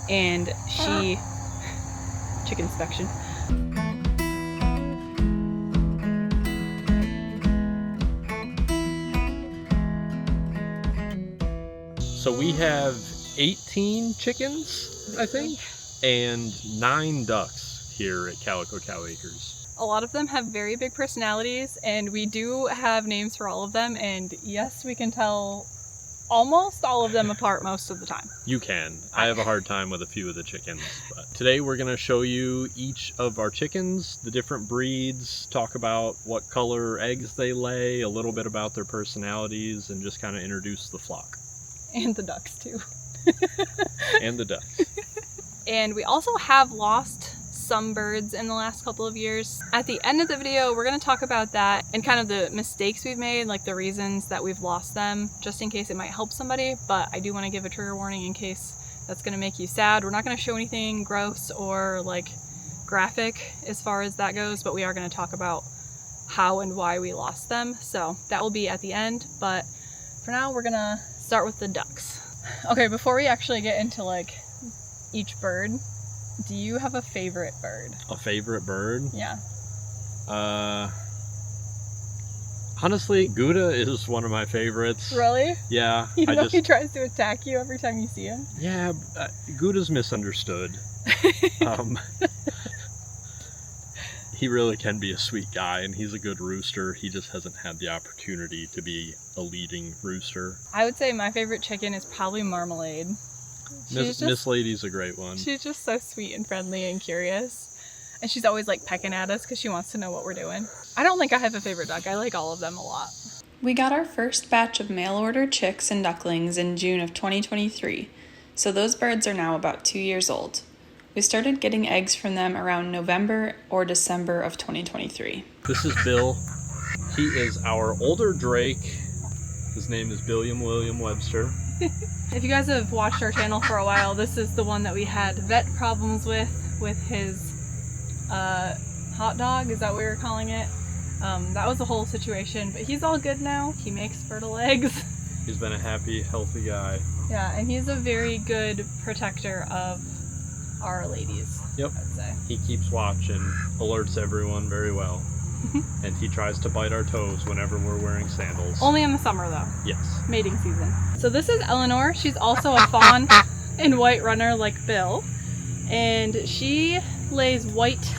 and she chicken inspection. So we have 18 chickens, I think, and 9 ducks here at Calico Cow Acres. A lot of them have very big personalities, and we do have names for all of them, and yes, we can tell almost all of them apart most of the time. You can. I have a hard time with a few of the chickens, but today we're going to show you each of our chickens, the different breeds, talk about what color eggs they lay, a little bit about their personalities, and just kind of introduce the flock. And the ducks too. And the ducks. And we also have lost some birds in the last couple of years. At the end of the video, we're going to talk about that and kind of the mistakes we've made, like the reasons that we've lost them, just in case it might help somebody. But I do want to give a trigger warning in case that's going to make you sad. We're not going to show anything gross or like graphic as far as that goes, but we are going to talk about how and why we lost them. So that will be at the end. But for now, we're going to start with the ducks. Okay, before we actually get into like each bird, do you have a favorite bird? A favorite bird? Yeah. Honestly, Gouda is one of my favorites. Really? Yeah. You know he tries to attack you every time you see him? Yeah, Gouda's misunderstood. He really can be a sweet guy, and he's a good rooster. He just hasn't had the opportunity to be a leading rooster. I would say my favorite chicken is probably Marmalade. Miss Lady's a great one. She's just so sweet and friendly and curious. And she's always like pecking at us because she wants to know what we're doing. I don't think I have a favorite duck. I like all of them a lot. We got our first batch of mail order chicks and ducklings in June of 2023. So those birds are now about 2 years old. We started getting eggs from them around November or December of 2023. This is Bill. He is our older Drake. His name is William Webster. If you guys have watched our channel for a while, this is the one that we had vet problems with his hot dog, is that what we were calling it? That was the whole situation, but he's all good now. He makes fertile eggs. He's been a happy, healthy guy. Yeah, and he's a very good protector of our ladies. Yep. I'd say. He keeps watch and alerts everyone very well. And he tries to bite our toes whenever we're wearing sandals. Only in the summer though. Yes. Mating season. So this is Eleanor. She's also a fawn and white runner like Bill. And she lays white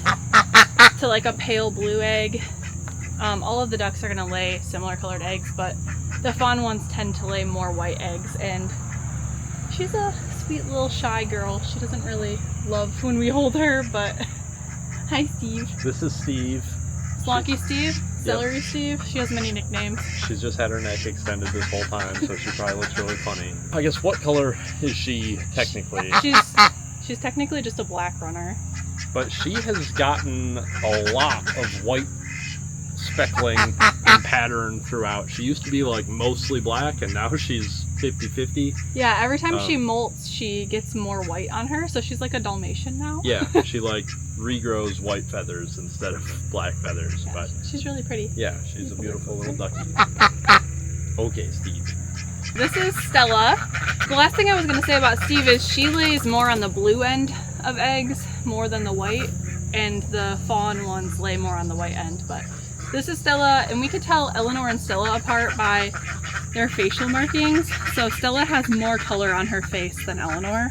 to like a pale blue egg. All of the ducks are going to lay similar colored eggs, but the fawn ones tend to lay more white eggs. And she's a sweet little shy girl. She doesn't really love when we hold her, but hi Steve. This is Steve. Slonky Steve? Celery Yep. Steve? She has many nicknames. She's just had her neck extended this whole time, so she probably looks really funny. I guess what color is she technically? She's technically just a black runner. But she has gotten a lot of white speckling and pattern throughout. She used to be like mostly black, and now she's 50-50. Yeah, every time she molts, she gets more white on her, so she's like a Dalmatian now. Yeah, she like regrows white feathers instead of black feathers. Yeah, but she's really pretty. yeah, she's a beautiful little ducky. Okay, Steve. This is Stella. The last thing I was going to say about Steve is she lays more on the blue end of eggs more than the white, and the fawn ones lay more on the white end. But this is Stella, and we could tell Eleanor and Stella apart by their facial markings. So Stella has more color on her face than Eleanor.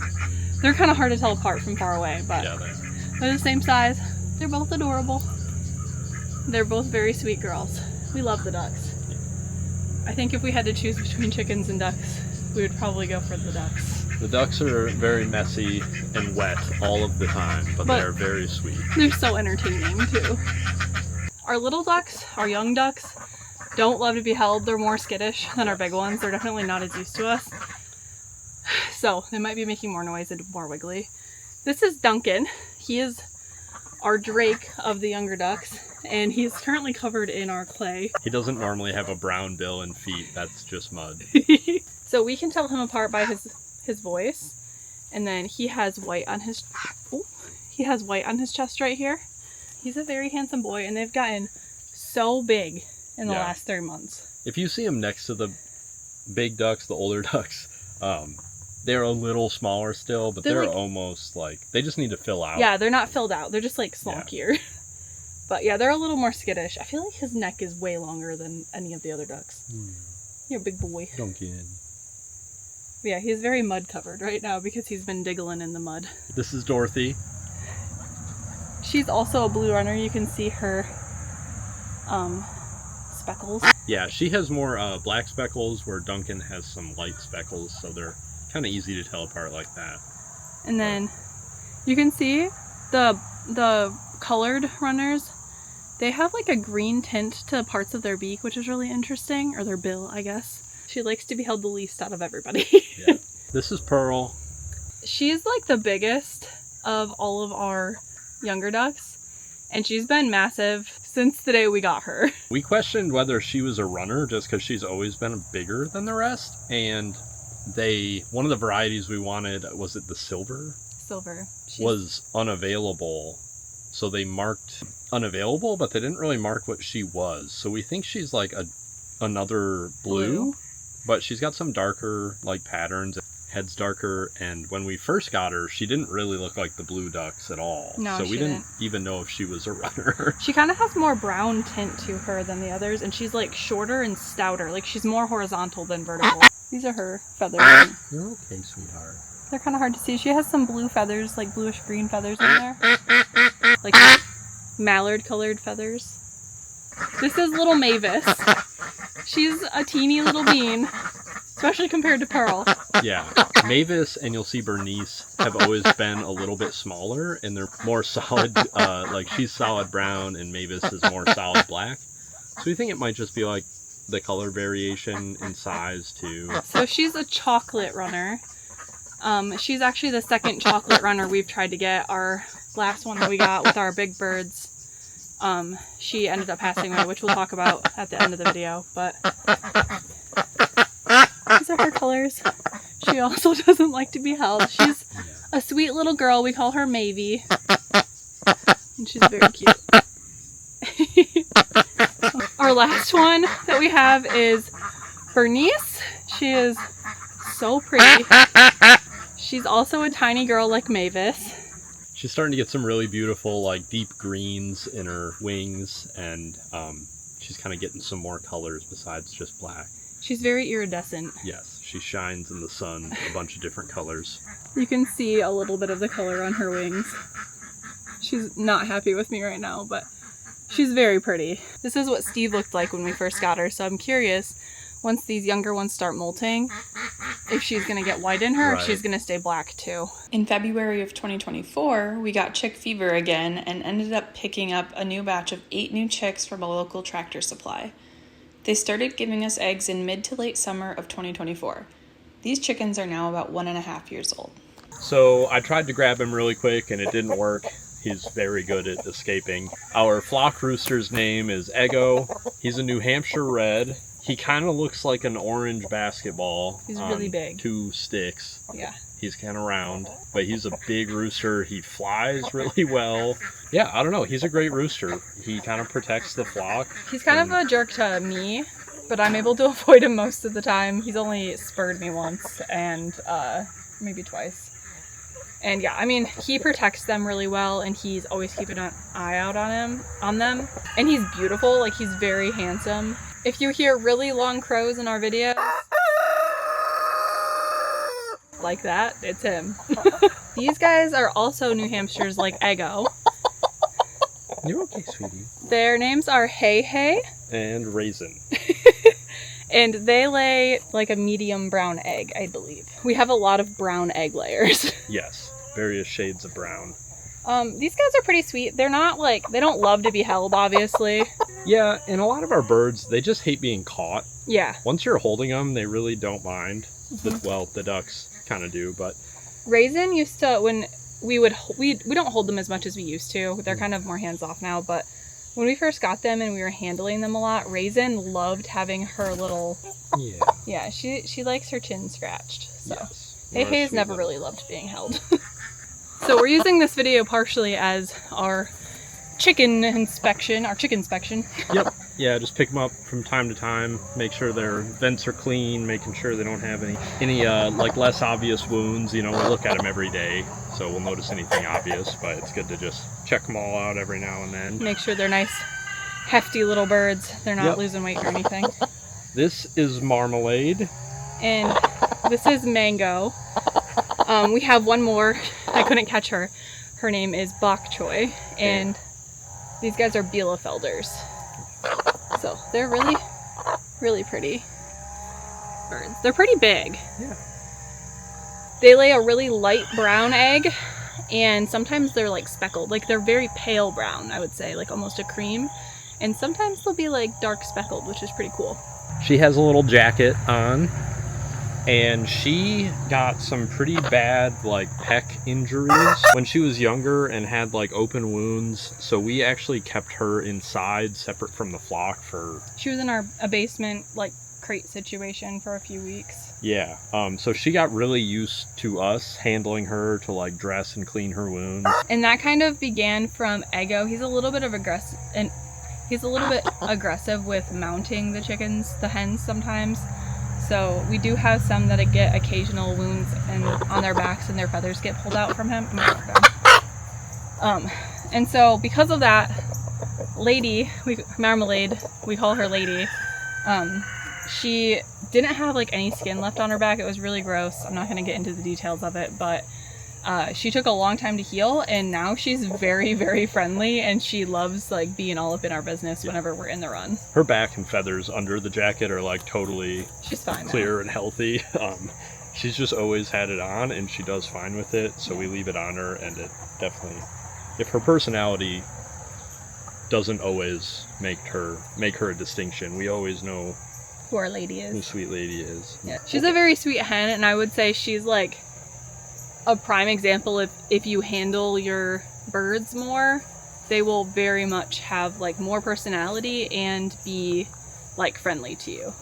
They're kind of hard to tell apart from far away, but Yeah, they're the same size. They're both adorable. They're both very sweet girls. We love the ducks. I think if we had to choose between chickens and ducks, we would probably go for the ducks. the ducks are very messy and wet all of the time, but they are very sweet. They're so entertaining too. Our little ducks, our young ducks, don't love to be held. They're more skittish than our big ones. They're definitely not as used to us. So they might be making more noise and more wiggly. This is Duncan. He is our Drake of the younger ducks, and he's currently covered in our clay. He doesn't normally have a brown bill and feet. That's just mud. So we can tell him apart by his voice. And then he has white on his chest right here. He's a very handsome boy, and they've gotten so big in the last 3 months. If you see him next to the big ducks, the older ducks, They're a little smaller still, but they're like, almost like, they just need to fill out. Yeah, they're not filled out. They're just like slonkier. Yeah. But yeah, they're a little more skittish. I feel like his neck is way longer than any of the other ducks. You're a big boy. Duncan. Yeah, he's very mud covered right now because he's been diggling in the mud. This is Dorothy. She's also a blue runner. You can see her speckles. Yeah, she has more black speckles where Duncan has some light speckles, so they're kind of easy to tell apart like that. And then you can see the colored runners. They have like a green tint to parts of their beak, which is really interesting, or their bill, I guess. She likes to be held the least out of everybody. Yeah. This is Pearl. She's like the biggest of all of our younger ducks, and she's been massive since the day we got her. We questioned whether she was a runner just because she's always been bigger than the rest, and one of the varieties we wanted, was it the silver? Silver. Was unavailable. So they marked unavailable, but they didn't really mark what she was. So we think she's like another blue, but she's got some darker like patterns. Head's darker, and when we first got her, she didn't really look like the blue ducks at all. No, so we didn't even know if she was a runner. She kind of has more brown tint to her than the others, and she's like shorter and stouter. Like she's more horizontal than vertical. These are her feathers. You're okay, sweetheart. They're kind of hard to see. She has some blue feathers, like bluish green feathers in there. Like mallard colored feathers. This is little Mavis. She's a teeny little bean, especially compared to Pearl. Yeah, Mavis and you'll see Bernice have always been a little bit smaller, and they're more solid, like she's solid brown and Mavis is more solid black. So we think it might just be like the color variation in size too. So she's a chocolate runner. She's actually the second chocolate runner we've tried to get. Our last one that we got with our big birds, she ended up passing away, which we'll talk about at the end of the video, but these are her colors. She also doesn't like to be held. She's a sweet little girl. We call her Mavie, and she's very cute. Our last one that we have is Bernice. She is so pretty. She's also a tiny girl like Mavis. She's starting to get some really beautiful, like, deep greens in her wings, and she's kind of getting some more colors besides just black. She's very iridescent. Yes, she shines in the sun a bunch of different colors. You can see a little bit of the color on her wings. She's not happy with me right now, but she's very pretty. This is what Steve looked like when we first got her, so I'm curious, once these younger ones start molting, if she's going to get white in her, or if she's going to stay black too. In February of 2024, we got chick fever again and ended up picking up a new batch of 8 new chicks from a local Tractor Supply. They started giving us eggs in mid to late summer of 2024. These chickens are now about 1.5 years old. So I tried to grab him really quick and it didn't work. He's very good at escaping. Our flock rooster's name is Eggo. He's a New Hampshire Red. He kind of looks like an orange basketball. He's really big. 2 sticks. Yeah. He's kind of round, but he's a big rooster. He flies really well. Yeah, I don't know. He's a great rooster. He kind of protects the flock. He's kind of a jerk to me, but I'm able to avoid him most of the time. He's only spurred me once and maybe twice. And yeah, I mean, he protects them really well, and he's always keeping an eye out on them. And he's beautiful. Like, he's very handsome. If you hear really long crows in our videos, like that, it's him. These guys are also New Hampshires like Eggo. You're okay, sweetie. Their names are Hey Hey and Raisin. And they lay like a medium brown egg, I believe. We have a lot of brown egg layers. Yes, various shades of brown. These guys are pretty sweet. They're not like, they don't love to be held, obviously. Yeah, and a lot of our birds, they just hate being caught. Yeah. Once you're holding them, they really don't mind. Well, the ducks kind of do, but Raisin used to, when we don't hold them as much as we used to. They're kind of more hands-off now, but when we first got them and we were handling them a lot, Raisin loved having her little... Yeah, she likes her chin scratched. So yes. Hey Hey's never really loved being held. So we're using this video partially as our chicken inspection. Yep. Yeah, just pick them up from time to time. Make sure their vents are clean, making sure they don't have any like less obvious wounds. You know, we look at them every day, so we'll notice anything obvious, but it's good to just check them all out every now and then. Make sure they're nice, hefty little birds. They're not losing weight or anything. This is Marmalade. And this is Mango. We have one more. I couldn't catch her. Her name is Bok Choy, and these guys are Bielefelders. So they're really, really pretty birds. They're pretty big. Yeah. They lay a really light brown egg, and sometimes they're like speckled. Like they're very pale brown, I would say, like almost a cream. And sometimes they'll be like dark speckled, which is pretty cool. She has a little jacket on, and she got some pretty bad like peck injuries when she was younger and had like open wounds, so we actually kept her inside separate from the flock for... She was in a basement like crate situation for a few weeks. Yeah, so she got really used to us handling her to like dress and clean her wounds. And that kind of began from Eggo. He's a little bit aggressive with mounting the chickens, the hens sometimes. So we do have some that get occasional wounds and on their backs and their feathers get pulled out from him. And so because of that, Lady, Marmalade, we call her Lady, she didn't have like any skin left on her back. It was really gross. I'm not going to get into the details of it, but she took a long time to heal, and now she's very, very friendly, and she loves like being all up in our business whenever we're in the run. Her back and feathers under the jacket are like totally she's fine clear now. And healthy. She's just always had it on, and she does fine with it, so we leave it on her, and it definitely, if her personality doesn't always make her a distinction, we always know who our lady is. Who Sweet Lady is. Yeah, she's a very sweet hen, and I would say she's like a prime example. If you handle your birds more, they will very much have like more personality and be like friendly to you.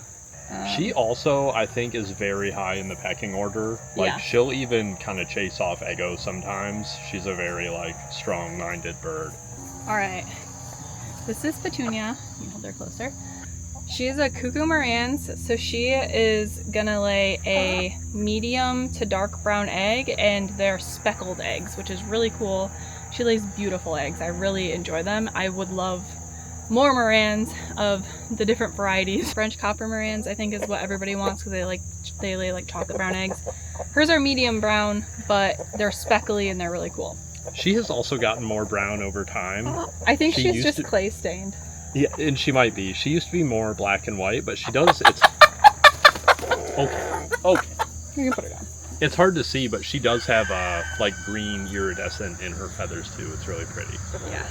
She also, I think, is very high in the pecking order. Like she'll even kind of chase off Eggo sometimes. She's a very like strong-minded bird. All right, this is Petunia. You can hold her closer. She's a Cuckoo Marans, so she is gonna lay a medium to dark brown egg, and they're speckled eggs, which is really cool. She lays beautiful eggs. I really enjoy them. I would love more Marans of the different varieties. French Copper Marans, I think, is what everybody wants because they lay like chocolate brown eggs. Hers are medium brown, but they're speckly and they're really cool. She has also gotten more brown over time. I think she's just clay stained. Yeah, and she might be. She used to be more black and white, but she does. It's okay. You can put it on. It's hard to see, but she does have like green iridescent in her feathers too. It's really pretty. Yeah.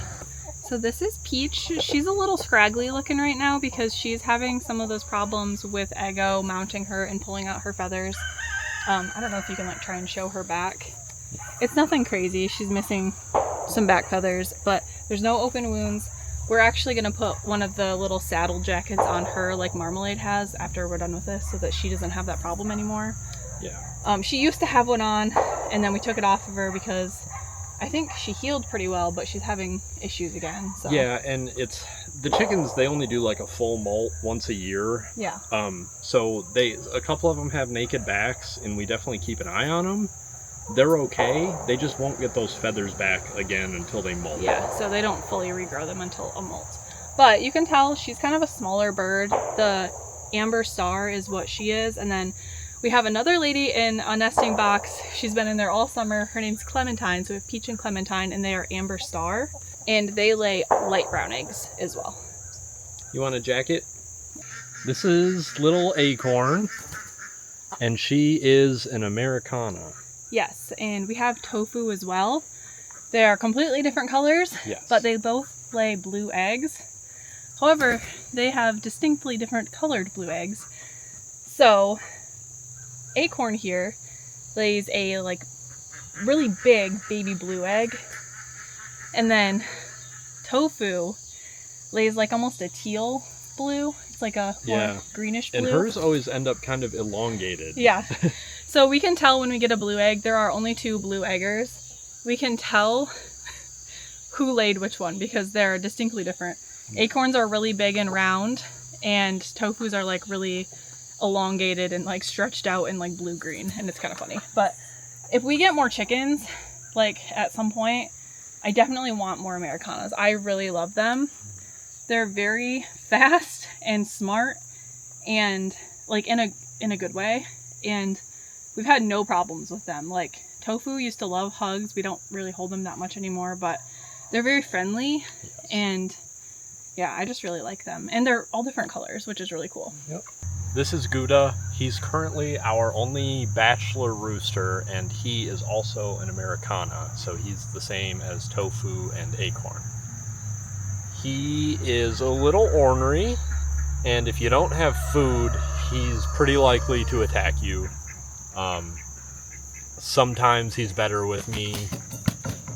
So this is Peach. She's a little scraggly looking right now because she's having some of those problems with Eggo mounting her and pulling out her feathers. I don't know if you can like try and show her back. It's nothing crazy. She's missing some back feathers, but there's no open wounds. We're actually going to put one of the little saddle jackets on her like Marmalade has after we're done with this so that she doesn't have that problem anymore. Yeah. She used to have one on, and then we took it off of her because I think she healed pretty well, but she's having issues again. So. Yeah, and it's the chickens, they only do like a full molt once a year. Yeah. So a couple of them have naked backs, and we definitely keep an eye on them. They're okay. They just won't get those feathers back again until they molt. Yeah, so they don't fully regrow them until a molt. But you can tell she's kind of a smaller bird. The Amber Star is what she is, and then we have another lady in a nesting box. She's been in there all summer. Her name's Clementine, so we have Peach and Clementine, and they are Amber Star, and they lay light brown eggs as well. You want a jacket? This is Little Acorn, and she is an Americana. Yes, and we have Tofu as well. They are completely different colors, yes, but they both lay blue eggs. However, they have distinctly different colored blue eggs. So, Acorn here lays a like really big baby blue egg, and then Tofu lays like almost a teal blue. It's like a more greenish blue. And hers always end up kind of elongated. Yeah. So we can tell when we get a blue egg. There are only 2 blue eggers. We can tell who laid which one because they're distinctly different. Acorns are really big and round, and tofus are like really elongated and like stretched out and like blue-green, and it's kind of funny. But if we get more chickens, like at some point, I definitely want more Americanas. I really love them. They're very fast and smart, and like in a good way, and we've had no problems with them. Like tofu used to love hugs. We don't really hold them that much anymore, but they're very friendly. Yes. And yeah, I just really like them, and they're all different colors, which is really cool. Yep. This is Gouda. He's currently our only bachelor rooster, and he is also an Americana, so he's the same as Tofu and Acorn. He is a little ornery, and if you don't have food, he's pretty likely to attack you. Sometimes he's better with me.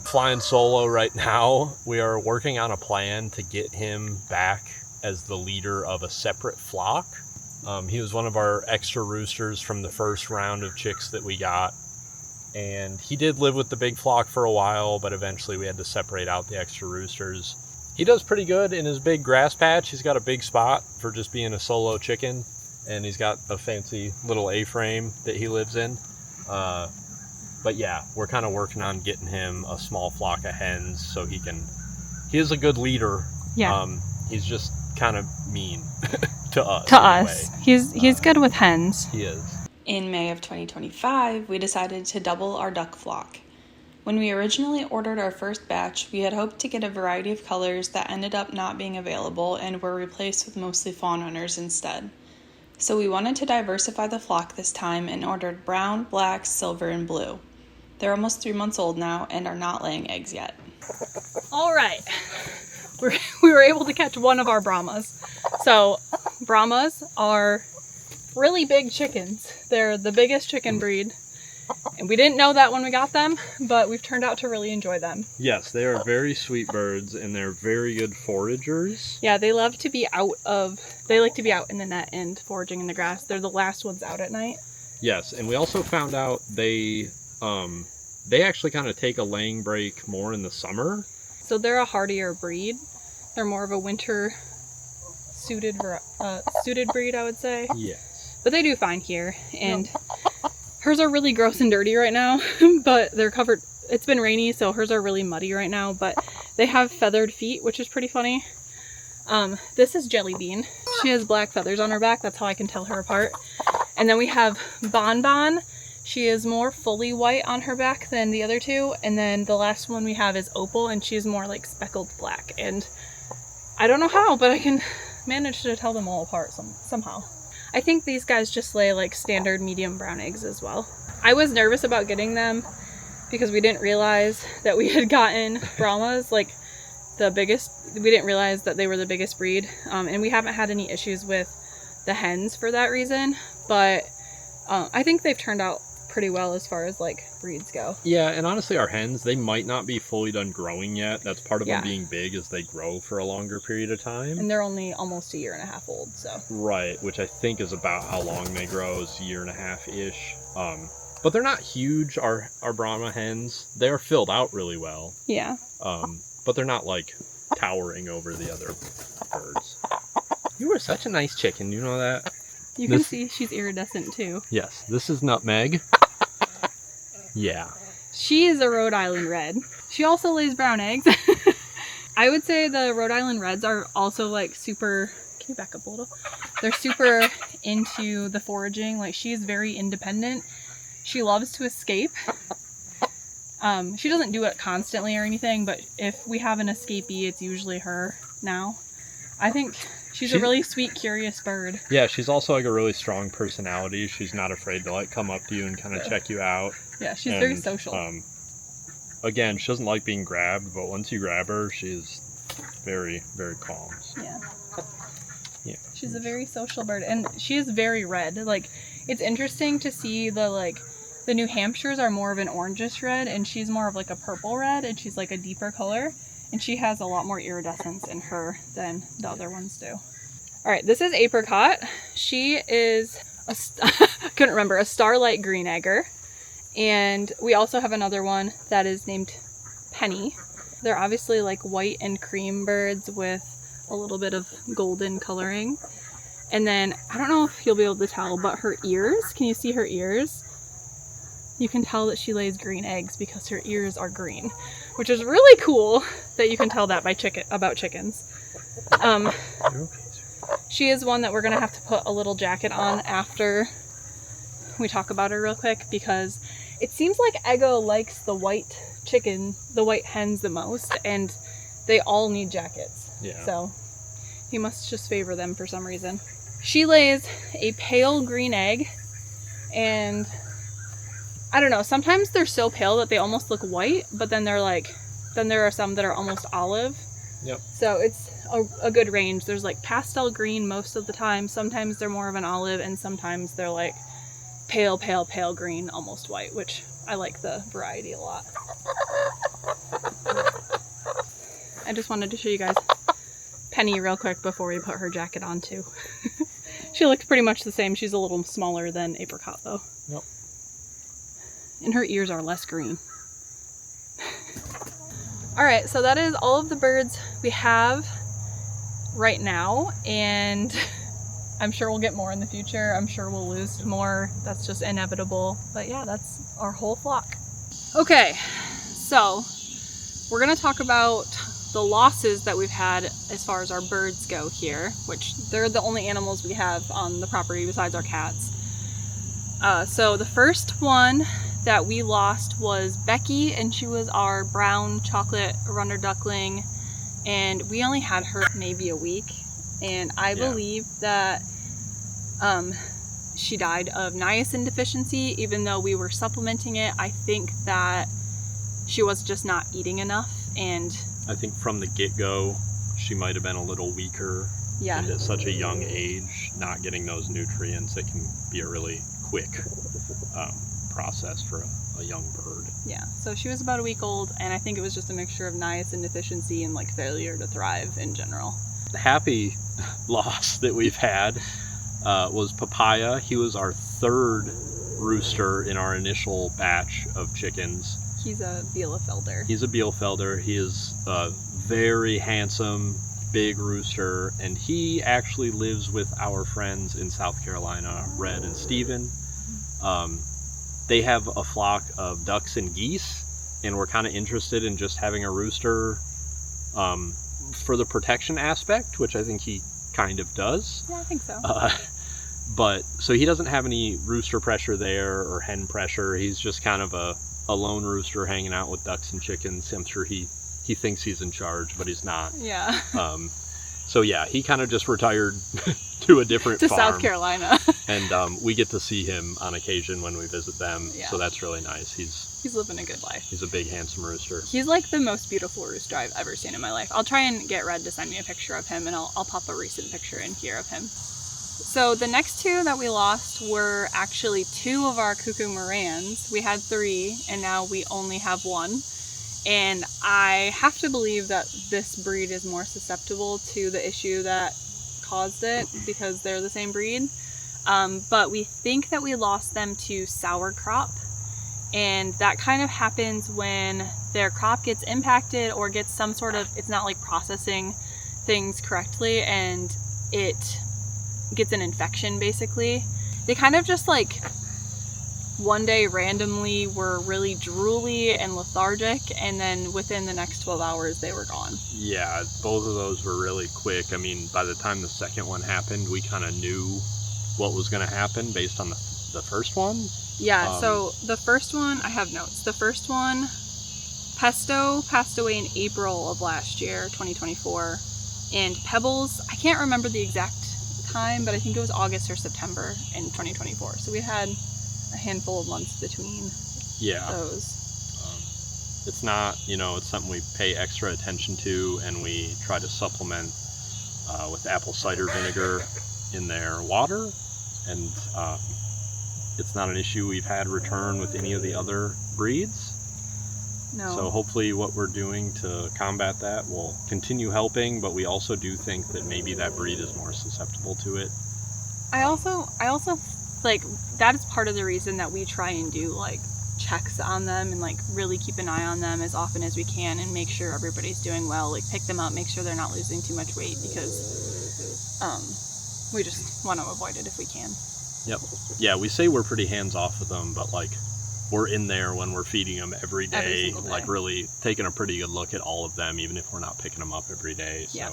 Flying solo right now. We are working on a plan to get him back as the leader of a separate flock. He was one of our extra roosters from the first round of chicks that we got, and he did live with the big flock for a while, but eventually we had to separate out the extra roosters. He does pretty good in his big grass patch. He's got a big spot for just being a solo chicken, and he's got a fancy little A-frame that he lives in. But yeah, we're kind of working on getting him a small flock of hens so he is a good leader. Yeah. He's just kind of mean to us. To us. He's good with hens. He is. In May of 2025, we decided to double our duck flock. When we originally ordered our first batch, we had hoped to get a variety of colors that ended up not being available and were replaced with mostly fawn runners instead. So we wanted to diversify the flock this time and ordered brown, black, silver, and blue. They're almost 3 months old now and are not laying eggs yet. All right. We were able to catch one of our Brahmas. So Brahmas are really big chickens. They're the biggest chicken breed. And we didn't know that when we got them, but we've turned out to really enjoy them. Yes, they are very sweet birds, and they're very good foragers. Yeah, they like to be out in the net and foraging in the grass. They're the last ones out at night. Yes, and we also found out they actually kind of take a laying break more in the summer. So they're a hardier breed. They're more of a winter suited breed, I would say. Yes. But they do fine here, and hers are really gross and dirty right now, but they're covered. It's been rainy, so hers are really muddy right now, but they have feathered feet, which is pretty funny. This is Jelly Bean. She has black feathers on her back. That's how I can tell her apart. And then we have Bon Bon. She is more fully white on her back than the other two. And then the last one we have is Opal, and she's more like speckled black. And I don't know how, but I can manage to tell them all apart somehow. I think these guys just lay like standard medium brown eggs as well. I was nervous about getting them because we didn't realize that we had gotten Brahmas, like the biggest. We didn't realize that they were the biggest breed. And we haven't had any issues with the hens for that reason. But I think they've turned out pretty well as far as like breeds go. Yeah, and honestly our hens, they might not be fully done growing yet. That's part of them being big, is they grow for a longer period of time. And they're only almost 1.5 years old, so. Right, which I think is about how long they grow, is 1.5 years-ish. But they're not huge, our Brahma hens. They are filled out really well. Yeah. But they're not like towering over the other birds. You were such a nice chicken, you know that? You can see she's iridescent too. Yes, this is Nutmeg. Yeah. She is a Rhode Island Red. She also lays brown eggs. I would say the Rhode Island Reds are also like super, can you back up a little? They're super into the foraging. Like she's very independent. She loves to escape. She doesn't do it constantly or anything, but if we have an escapee, it's usually her now. I think she's a really sweet, curious bird. Yeah, she's also like a really strong personality. She's not afraid to like come up to you and kind of check you out. Yeah, she's very social. Again, she doesn't like being grabbed, but once you grab her, she's very, very calm. So. Yeah. Yeah. She's a very social bird, and she is very red. Like, it's interesting to see the New Hampshires are more of an orangish red, and she's more of like a purple red, and she's like a deeper color. And she has a lot more iridescence in her than the other ones do. All right, this is Apricot. She is a starlight green egger. And we also have another one that is named Penny. They're obviously like white and cream birds with a little bit of golden coloring. And then, I don't know if you'll be able to tell, but her ears, can you see her ears? You can tell that she lays green eggs because her ears are green, which is really cool that you can tell that by about chickens. She is one that we're gonna have to put a little jacket on after we talk about her real quick, because it seems like Eggo likes the white hens the most, and they all need jackets. Yeah. So he must just favor them for some reason. She lays a pale green egg, and I don't know, sometimes they're so pale that they almost look white, but then there are some that are almost olive. Yep. So it's a good range. There's like pastel green most of the time. Sometimes they're more of an olive, and sometimes they're like pale green, almost white, which I like the variety a lot. I just wanted to show you guys Penny real quick before we put her jacket on too. She looks pretty much the same. She's a little smaller than Apricot though. Yep. And her ears are less green. All right, so that is all of the birds we have right now, and I'm sure we'll get more in the future. I'm sure we'll lose more. That's just inevitable. But yeah, that's our whole flock. Okay, so we're gonna talk about the losses that we've had as far as our birds go here, which they're the only animals we have on the property besides our cats. So the first one that we lost was Becky, and she was our brown chocolate runner duckling, and we only had her maybe a week, and I believe that she died of niacin deficiency. Even though we were supplementing it, I think that she was just not eating enough, and I think from the get-go she might have been a little weaker. yeah, And at such a young age, not getting those nutrients, it can be a really quick process for a young bird. yeah. So she was about a week old, and I think it was just a mixture of niacin deficiency and like failure to thrive in general. The happy loss that we've had was Papaya. He was our third rooster in our initial batch of chickens. He's a Bielefelder. He's a Bielefelder. He is a very handsome, big rooster, and he actually lives with our friends in South Carolina, Red and Steven. They have a flock of ducks and geese, and we're kind of interested in just having a rooster for the protection aspect, which I think he kind of does. Yeah, I think so. But so he doesn't have any rooster pressure there or hen pressure. He's just kind of a lone rooster hanging out with ducks and chickens. I'm sure he thinks he's in charge, but he's not. Yeah. So yeah, he kind of just retired to a different farm. South Carolina. And we get to see him on occasion when we visit them. Yeah. So that's really nice. He's living a good life. He's a big, handsome rooster. He's like the most beautiful rooster I've ever seen in my life. I'll try and get Red to send me a picture of him, and I'll pop a recent picture in here of him. So the next two that we lost were actually two of our cuckoo Morans. We had three, and now we only have one. And I have to believe that this breed is more susceptible to the issue that caused it because they're the same breed. But we think that we lost them to sour crop. And that kind of happens when their crop gets impacted or gets some sort of, it's not like processing things correctly, and it gets an infection basically. They kind of just like one day randomly were really drooly and lethargic, and then within the next 12 hours they were gone. Yeah, both of those were really quick. I mean, by the time the second one happened, we kind of knew what was going to happen based on the first one. Yeah, so the first one, I have notes. The first one, Pesto passed away in April of last year, 2024. And Pebbles, I can't remember the exact time, but I think it was August or September in 2024. So we had a handful of months between those. It's not, it's something we pay extra attention to, and we try to supplement with apple cider vinegar in their water. And it's not an issue we've had return with any of the other breeds. No. So hopefully what we're doing to combat that will continue helping, but we also do think that maybe that breed is more susceptible to it. I also like that is part of the reason that we try and do like checks on them and like really keep an eye on them as often as we can and make sure everybody's doing well. Like pick them up, make sure they're not losing too much weight, because we just want to avoid it if we can. Yep. Yeah, we say we're pretty hands off with them, but like we're in there when we're feeding them every day, like really taking a pretty good look at all of them, even if we're not picking them up every day. So yeah.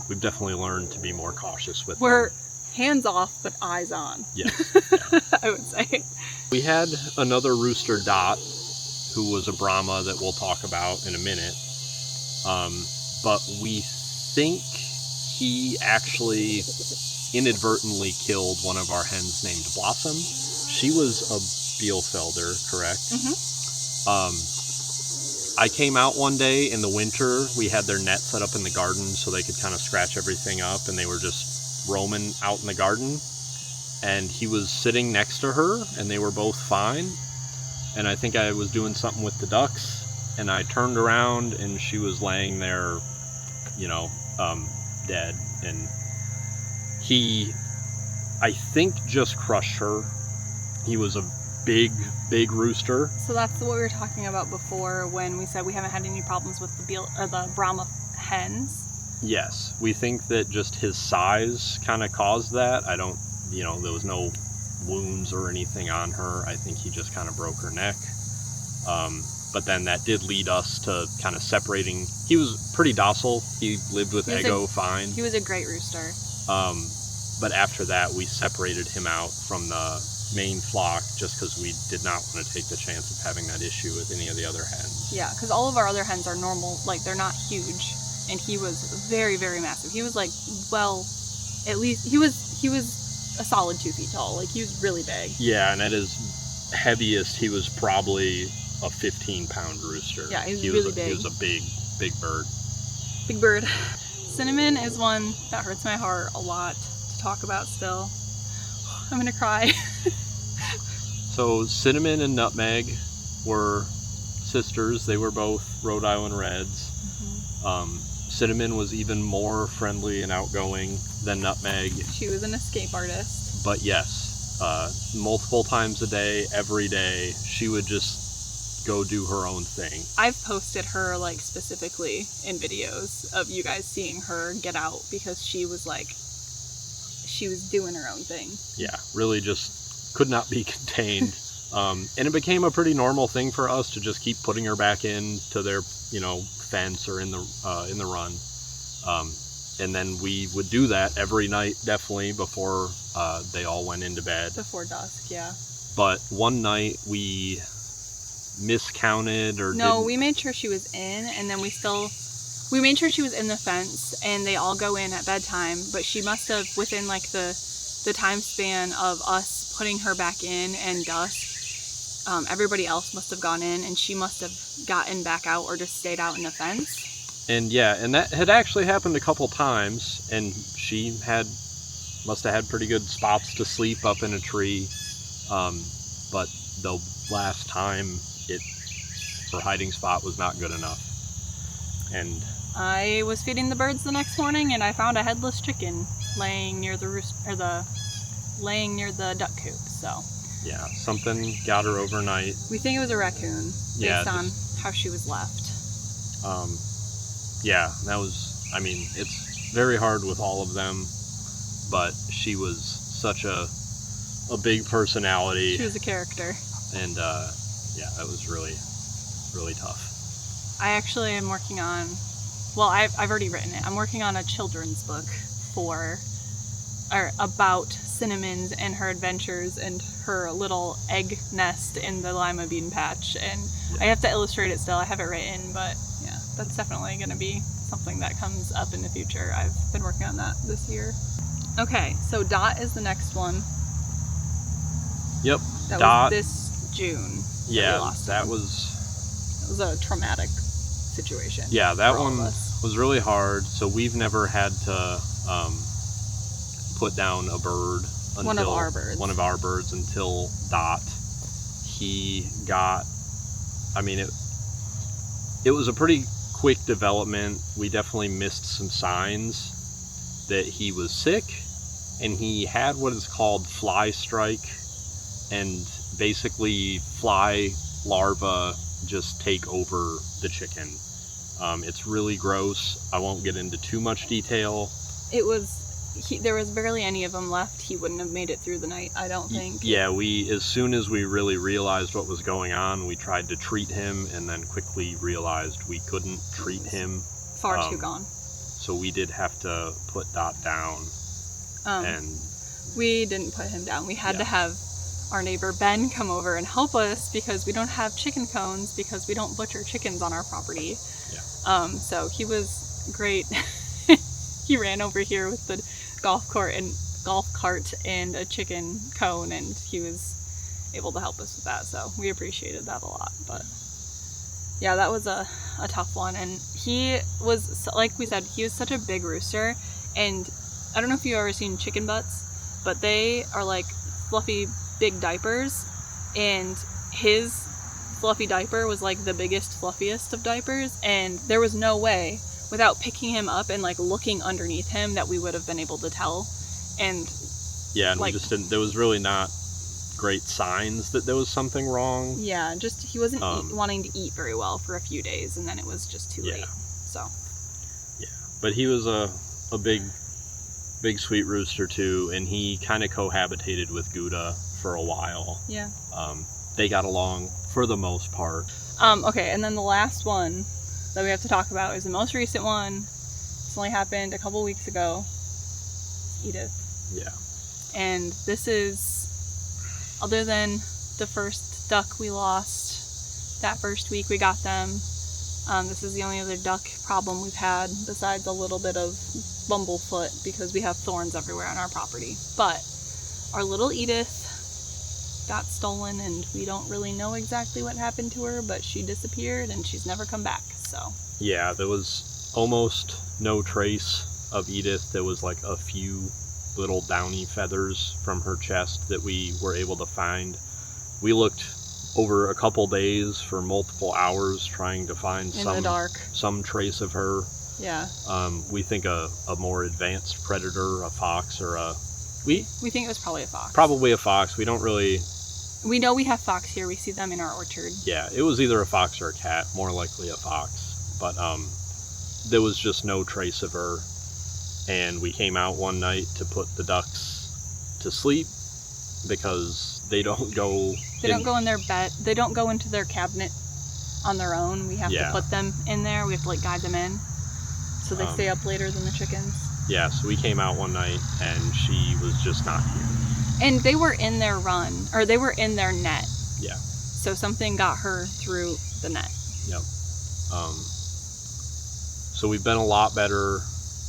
We've definitely learned to be more cautious with We're them. hands off, but eyes on. Yes. Yeah. I would say. We had another rooster, Dot, who was a Brahma that we'll talk about in a minute. But we think he actually inadvertently killed one of our hens named Blossom. She was a Bielfelder, correct? Mm-hmm. I came out one day in the winter. We had their net set up in the garden so they could kind of scratch everything up, and they were just roaming out in the garden. And he was sitting next to her, and they were both fine. And I think I was doing something with the ducks, and I turned around, and she was laying there, you know, dead. And he, I think, just crushed her. He was a big rooster. So that's what we were talking about before when we said we haven't had any problems with the Brahma hens. Yes, we think that just his size kind of caused that. I don't, you know, there was no wounds or anything on her. I think he just kind of broke her neck. But then that did lead us to kind of separating. He was pretty docile. He lived with Ego fine. He was a great rooster. But after that, we separated him out from the main flock just because we did not want to take the chance of having that issue with any of the other hens. Yeah, because all of our other hens are normal, like they're not huge, and he was very, very massive. He was like, well, at least he was a solid 2 feet tall. Like he was really big. Yeah, and at his heaviest, he was probably a 15-pound rooster. Yeah, he was really big. He was a big bird. Big bird. Cinnamon is one that hurts my heart a lot to talk about still. I'm gonna cry. So Cinnamon and Nutmeg were sisters. They were both Rhode Island Reds. Mm-hmm. Cinnamon was even more friendly and outgoing than Nutmeg. She was an escape artist. But yes, multiple times a day, every day, she would just go do her own thing. I've posted her like specifically in videos of you guys seeing her get out because she was doing her own thing. Yeah, really just could not be contained. And it became a pretty normal thing for us to just keep putting her back into their, you know, fence or in the run. And then we would do that every night, definitely, before they all went into bed. Before dusk, yeah. But one night we miscounted we made sure she was in, and then we made sure she was in the fence, and they all go in at bedtime, but she must have, within like the time span of us putting her back in and dusk, everybody else must have gone in, and she must have gotten back out or just stayed out in the fence. And yeah, and that had actually happened a couple times, and she must have had pretty good spots to sleep up in a tree. But the last time, her hiding spot was not good enough. And I was feeding the birds the next morning, and I found a headless chicken laying near the duck coop. So yeah, something got her overnight. We think it was a raccoon based on how she was left. Yeah, that was, I mean, it's very hard with all of them, but she was such a big personality. She was a character. And yeah, that was really, really tough. I actually am working on, well, I've already written it. I'm working on a children's book about Cinnamons and her adventures and her little egg nest in the lima bean patch. And I have to illustrate it still. I have it written, but yeah, that's definitely going to be something that comes up in the future. I've been working on that this year. Okay, so Dot is the next one. Yep, Dot was this June. Yeah, that was a traumatic situation. Yeah, that one was really hard. So we've never had to put down a bird until one of our birds until Dot. He got, I mean, it was a pretty quick development. We definitely missed some signs that he was sick, and he had what is called fly strike, and basically fly larvae just take over the chicken. It's really gross. I won't get into too much detail. It was, there was barely any of them left. He wouldn't have made it through the night, I don't think. Yeah, as soon as we really realized what was going on, we tried to treat him and then quickly realized we couldn't treat him. Far too gone. So we did have to put Dot down. And we didn't put him down. We had to have our neighbor Ben come over and help us because we don't have chicken cones because we don't butcher chickens on our property. Yeah. So he was great. He ran over here with the golf cart and a chicken cone, and he was able to help us with that. So we appreciated that a lot. But yeah, that was a tough one. And he was, like we said, he was such a big rooster. And I don't know if you've ever seen chicken butts, but they are like fluffy big diapers, and his fluffy diaper was like the biggest, fluffiest of diapers, and there was no way without picking him up and like looking underneath him that we would have been able to tell. And yeah, and like, we just didn't, there was really not great signs that there was something wrong. Yeah, just he wasn't wanting to eat very well for a few days, and then it was just too late. So yeah, but he was a big sweet rooster too, and he kind of cohabitated with Gouda for a while. Yeah. They got along for the most part. Okay, and then the last one that we have to talk about is the most recent one. It's only happened a couple weeks ago. Edith. Yeah. And this is, other than the first duck we lost that first week we got them, this is the only other duck problem we've had besides a little bit of bumblefoot because we have thorns everywhere on our property. But our little Edith got stolen, and we don't really know exactly what happened to her, but she disappeared and she's never come back. So yeah, there was almost no trace of Edith. There was like a few little downy feathers from her chest that we were able to find. We looked over a couple days for multiple hours trying to find some trace of her. Yeah. We think a more advanced predator, a fox, or we think it was probably a fox. Probably a fox. We don't really. We know we have fox here. We see them in our orchard. Yeah, it was either a fox or a cat. More likely a fox. But there was just no trace of her. And we came out one night to put the ducks to sleep because they don't go. They don't go in their bed. They don't go into their cabinet on their own. We have to put them in there. We have to like guide them in, so they stay up later than the chickens. Yeah, so we came out one night and she was just not here. And they were in their run, or they were in their net. Yeah. So something got her through the net. Yep. So we've been a lot better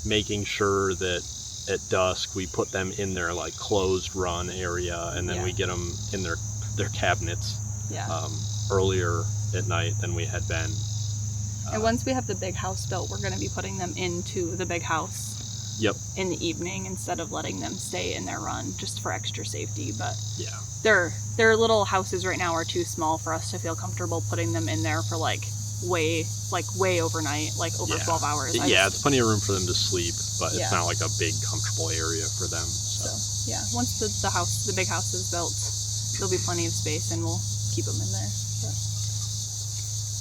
making sure that at dusk we put them in their like closed run area, and then we get them in their cabinets earlier at night than we had been. And once we have the big house built, we're going to be putting them into the big house. Yep. In the evening instead of letting them stay in their run just for extra safety. But yeah, their little houses right now are too small for us to feel comfortable putting them in there for like way overnight, like over 12 hours. It's plenty of room for them to sleep, but it's not like a big comfortable area for them. So yeah, once the big house is built, there'll be plenty of space and we'll keep them in there. So.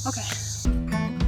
Okay.